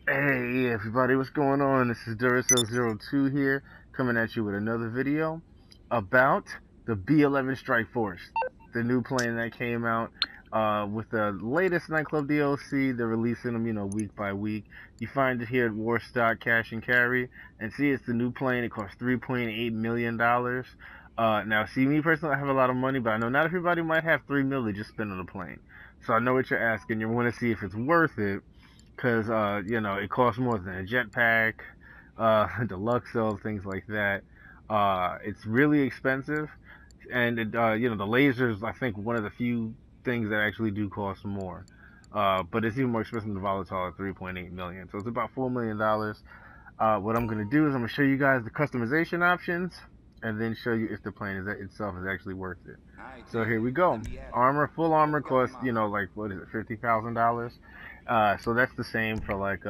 Hey everybody, what's going on? This is Duracell02 here, coming at you with another video about the B-11 Strikeforce, the new plane that came out with the latest nightclub DLC. They're releasing them, week by week. You find it here at Warstock Cash and Carry, and see, it's the new plane. It costs $3.8 million. Now, see, me personally, I have a lot of money, but I know not everybody might have $3 million to just spend on a plane. So I know what you're asking. You want to see if it's worth it because it costs more than a jetpack, deluxe cells, things like that. It's really expensive, and the lasers, I think, one of the few things that actually do cost more. But it's even more expensive than the volatile at 3.8 million. So it's about $4 million. What I'm gonna do is I'm gonna show you guys the customization options, and then show you if the plane itself is actually worth it. So here we go. Armor, full armor costs, like what is it, $50,000. So that's the same for like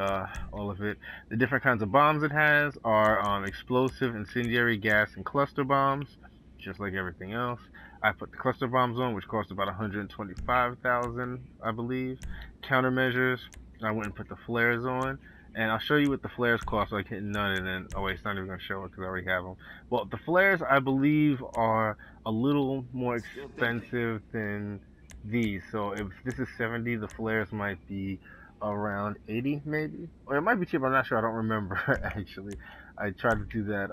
all of it. The different kinds of bombs it has are explosive, incendiary, gas, and cluster bombs, just like everything else. I put the cluster bombs on, which cost about 125,000, I believe. Countermeasures, I went and put the flares on. And I'll show you what the flares cost, like hitting none, and then, oh wait, it's not even going to show it because I already have them. Well, the flares, I believe, are a little more expensive than these. So if this is 70, the flares might be around 80, maybe? Or it might be cheap, I'm not sure, I don't remember, actually. I tried to do that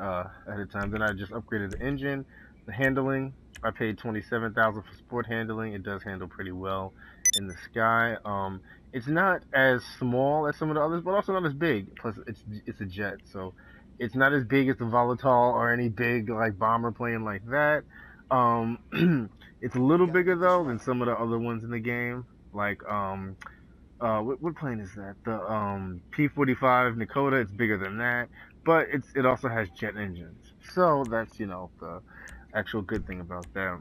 at a time. Then I just upgraded the engine, the handling. I paid 27,000 for sport handling. It does handle pretty well in the sky. It's not as small as some of the others, but also not as big. Plus, it's a jet, so it's not as big as the volatile or any big like bomber plane like that. It's a little bigger though than some of the other ones in the game. Like what plane is that? The P-45 Nakota. It's bigger than that, but it also has jet engines. So that's the actual good thing about that.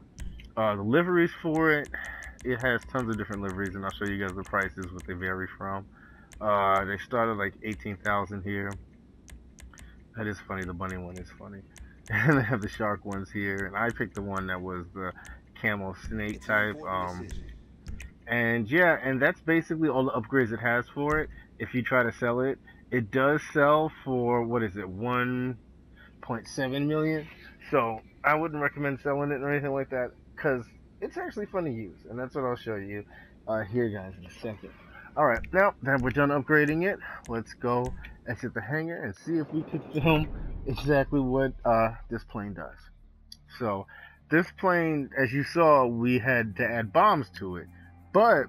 The liveries for it has tons of different liveries, and I'll show you guys the prices, what they vary from. They start at like 18,000 here. That is funny. The bunny one is funny. And they have the shark ones here, and I picked the one that was the camo snake type. And yeah, and that's basically all the upgrades it has for it. If you try to sell it, it does sell for, what is it, 1.7 million. So I wouldn't recommend selling it or anything like that, because it's actually fun to use, and that's what I'll show you here, guys, in a second. Alright, now that we're done upgrading it, let's go exit the hangar and see if we could film exactly what this plane does. So, this plane, as you saw, we had to add bombs to it, but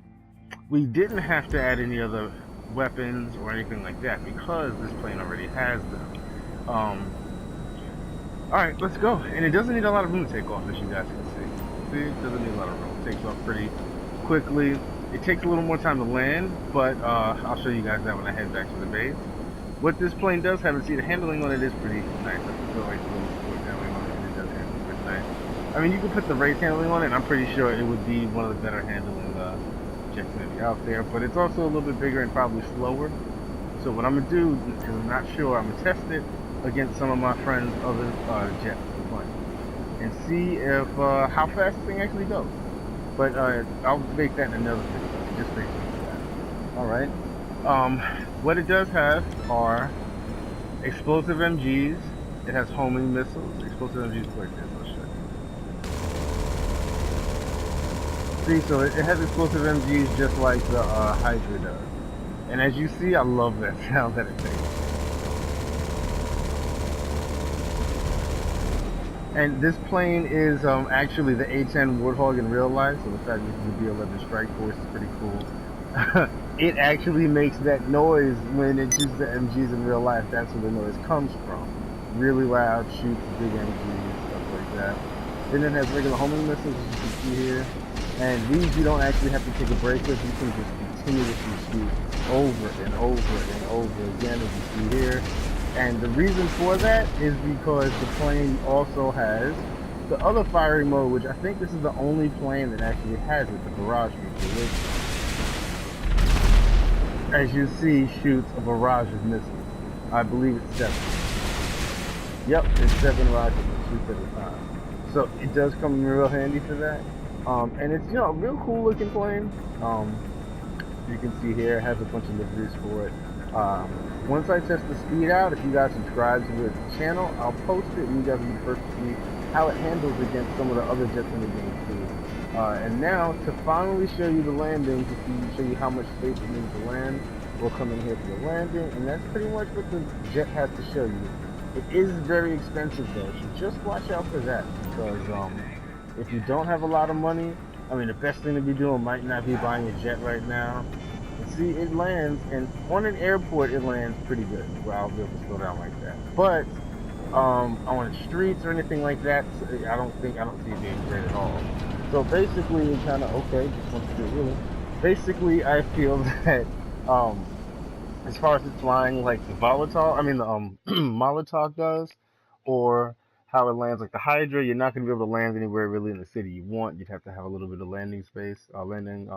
we didn't have to add any other weapons or anything like that because this plane already has them. Alright, let's go. And it doesn't need a lot of room to take off, as you guys can see. See, it doesn't need a lot of room. It takes off pretty quickly. It takes a little more time to land, but I'll show you guys that when I head back to the base. What this plane does have, see, the handling on it is pretty nice. I feel like the little sport handling on it does handle pretty nice. I mean, you can put the race handling on it, and I'm pretty sure it would be one of the better handling jets maybe out there, but it's also a little bit bigger and probably slower. So what I'm going to do, because I'm not sure, I'm going to test it against some of my friends' other jets and see if how fast this thing actually goes. But I'll make that in another video, just basically that. Alright. What it does have are explosive MGs. It has homing missiles. Explosive MGs like this, I'll show you. See, so it has explosive MGs just like the Hydra does. And as you see, I love that sound that it makes. And this plane is actually the A-10 Warthog in real life, so the fact that this is the B-11 Strikeforce is pretty cool. It actually makes that noise when it shoots the MGs in real life. That's where the noise comes from. Really loud, shoots big MGs, stuff like that. Then it has regular homing missiles, as you can see here. And these you don't actually have to take a break with. You can just continuously shoot over and over and over again, as you see here. And the reason for that is because the plane also has the other firing mode, which I think this is the only plane that actually has it, the barrage feature, which, as you see, shoots a barrage of missiles. I believe it's 7. Yep, it's 7 rockets that shoots at a time. So it does come in real handy for that. And it's, a real cool looking plane. You can see here, it has a bunch of liveries for it. Once I test the speed out, if you guys subscribe to the channel, I'll post it and you guys will be the first to see how it handles against some of the other jets in the game too. And now, to finally show you the landing, to show you how much space it needs to land, we'll come in here for the landing, and that's pretty much what the jet has to show you. It is very expensive though, so just watch out for that, because if you don't have a lot of money, I mean, the best thing to be doing might not be buying a jet right now. And see, it lands, and on an airport, it lands pretty good, where I'll be able to slow down like that. But on the streets or anything like that, I don't see it being great at all. So basically, it kind of okay. Just want to get really. Basically, I feel that um, as far as it flying like the volatile, I mean the Molotov does, or how it lands like the Hydra, you're not going to be able to land anywhere really in the city you want. You'd have to have a little bit of landing space, landing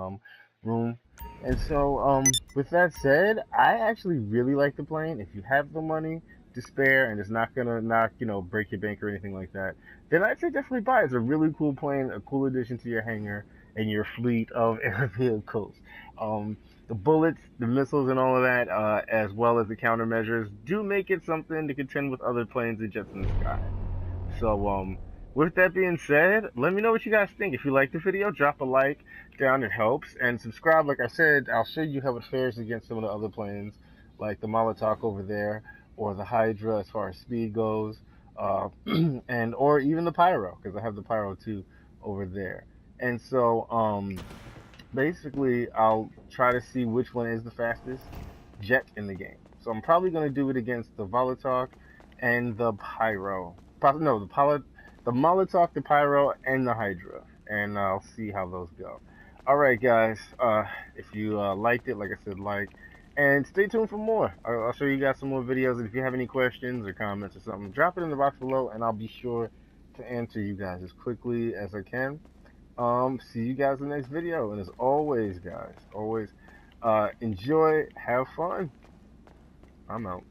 room. And so, with that said, I actually really like the plane. If you have the money to spare and it's not gonna break your bank or anything like that, then I'd say definitely buy it. It's a really cool plane, a cool addition to your hangar and your fleet of air vehicles. The bullets, the missiles, and all of that, as well as the countermeasures, do make it something to contend with other planes and jets in the sky. So, with that being said, let me know what you guys think. If you like the video, drop a like down, it helps. And subscribe, like I said, I'll show you how it fares against some of the other planes, like the Molotov over there, or the Hydra as far as speed goes, and or even the Pyro, because I have the Pyro too over there. And so, basically, I'll try to see which one is the fastest jet in the game. So I'm probably going to do it against the Volatok and the Pyro. No, the Molotov, the Pyro, and the Hydra. And I'll see how those go. Alright, guys. If you liked it, like I said, like. And stay tuned for more. I'll show you guys some more videos. And if you have any questions or comments or something, drop it in the box below, and I'll be sure to answer you guys as quickly as I can. See you guys in the next video. And as always, guys, always enjoy, have fun. I'm out.